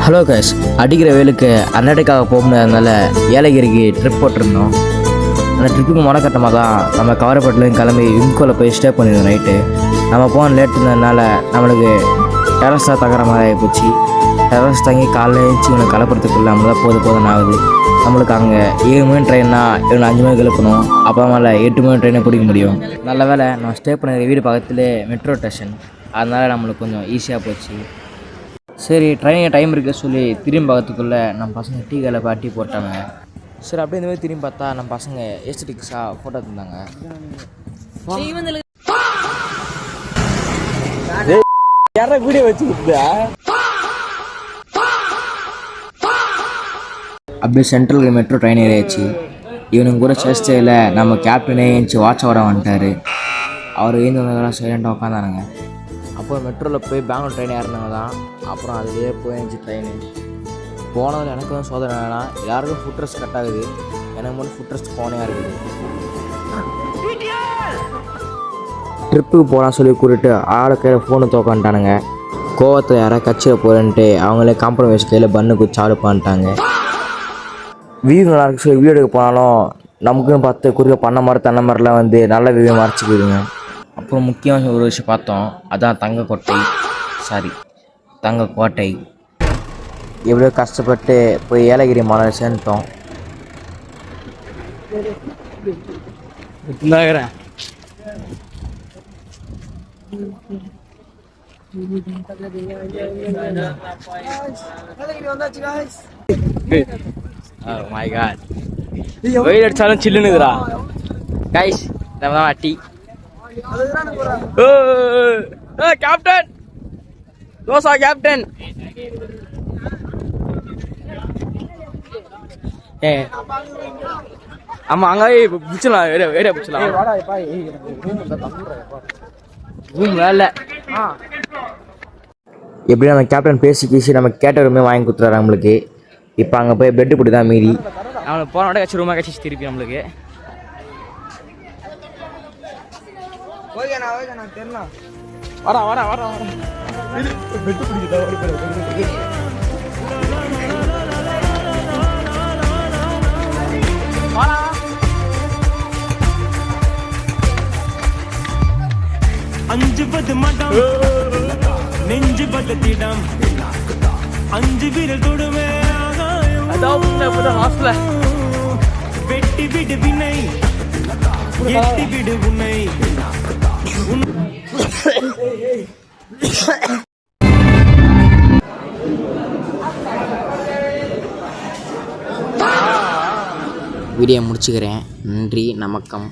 Hello guys, அடிக்கிற வேலுக்கு அன்னடைக்காக போகணுன்றதுனால ஏலகிரிக்கு trip போட்டிருந்தோம். அந்த ட்ரிப்புக்கு முடக்கட்டமாக தான் நம்ம கவரப்பட்டிலேருந்து கிளம்பி விம்கோவில் போய் ஸ்டே பண்ணியிருந்தோம். நைட்டு நம்ம போன லேட் இருந்ததுனால நம்மளுக்கு டெரஸாக தங்குற மாதிரி ஆகிப்போச்சு. டெரஸ் தங்கி காலையில் எழுந்துச்சி இவனை கலப்புறதுக்குள்ள நம்மளால் போதும் ஆகுது. நம்மளுக்கு அங்கே 7 மணி ட்ரெயின்னா இவனை 5 மணிக்கு எழுப்பணும். அப்புறமேல 8 மணி ட்ரெயினை பிடிக்க முடியும். நல்ல வேலை நம்ம ஸ்டே பண்ணுற வீடு பக்கத்துலேயே மெட்ரோ ஸ்டேஷன், அதனால் நம்மளுக்கு கொஞ்சம் ஈஸியாக போச்சு. சரி, ட்ரெயின் டைம் இருக்க சொல்லி திரும்பி பார்க்கறதுக்குள்ளே நம்ம பசங்க டீ கடையில் போய் டீ போட்டாங்க. சரி, அப்படியே இந்த மாதிரி திரும்பி பார்த்தா நம்ம பசங்க எஸ்டிக்ஸாக ஃபோட்டோ தந்தாங்க. வீடியோ வச்சு அப்படியே சென்ட்ரல் மெட்ரோ ட்ரெயின் ஏறியாச்சு. இவனுங்க கூட சேஸ்டையில் நம்ம கேப்டனே ஏஞ்சி வாட்ச் வர வந்துட்டார். அவர் ஏந்து வந்ததெல்லாம் சைலண்டாக உட்காந்தானுங்க. அப்புறம் மெட்ரோவில் போய் பெங்களூர் ட்ரெயின் ஏறினாங்க தான். அப்புறம் அதுலேயே போயிருந்துச்சு ட்ரெயின். போனதில் எனக்கு வந்து சோதனை என்னன்னா, எல்லாருக்கும் ஃபுட் ரெஸ்ட் கட் ஆகுது, எனக்கு மட்டும் ஃபுட் ரெஸ்ட் போனே இருக்குது. ட்ரிப்புக்கு போகலாம் சொல்லி கூட்டிட்டு ஆளை கையில் ஃபோனு தோக்கான்ட்டானுங்க. கோவத்தில் யாராவது கட்சியில் போகிறேன்ட்டு அவங்களே காம்ப்ரமைஸ் கையில் பண்ணுக்கு சாடு பண்ணிட்டாங்க. வியூ நல்லா இருக்கு சொல்லி வீடியோ எடுக்க போனாலும் நமக்குன்னு பார்த்து குறுக்க பண்ண மாதிரி தென்னை மாதிரிலாம் வந்து நல்ல வியூ மறைச்சி போயிடுங்க. அப்புறம் முக்கியமான ஒரு விஷயம் பார்த்தோம், அதான் தங்க கோட்டை. எவ்வளோ கஷ்டப்பட்டு போய் ஏலகிரி மலை சேர்ந்துட்டோம். மை காட், வெயில் அடிச்சாலும் சில்லுன்னுதுடா கைஸ். நம்ம தான் டீ. Captain dosa captain. ஆமா, அங்கே பிடிச்சலாம் வேடியா பிடிச்சலாம். வேலை எப்படியும் நம்ம கேப்டன் பேசி நம்ம கேட்ட ரூமே வாங்கி கொடுத்துறாரு நம்மளுக்கு. இப்போ அங்கே போய் பெட்டு போட்டு தான் மீறி அவனுக்கு போன விட கட்சி ரூமாக கட்சி திருப்பி நம்மளுக்கு. வரா அஞ்சு பத்து மட்டம் நெஞ்சு பத்திடம் அஞ்சு வீரர் தொடுமே வெட்டி விடு வினை எட்டி விடு உன்னை. வீடியோ முடிச்சுக்கிறேன். நன்றி, நமக்கம்.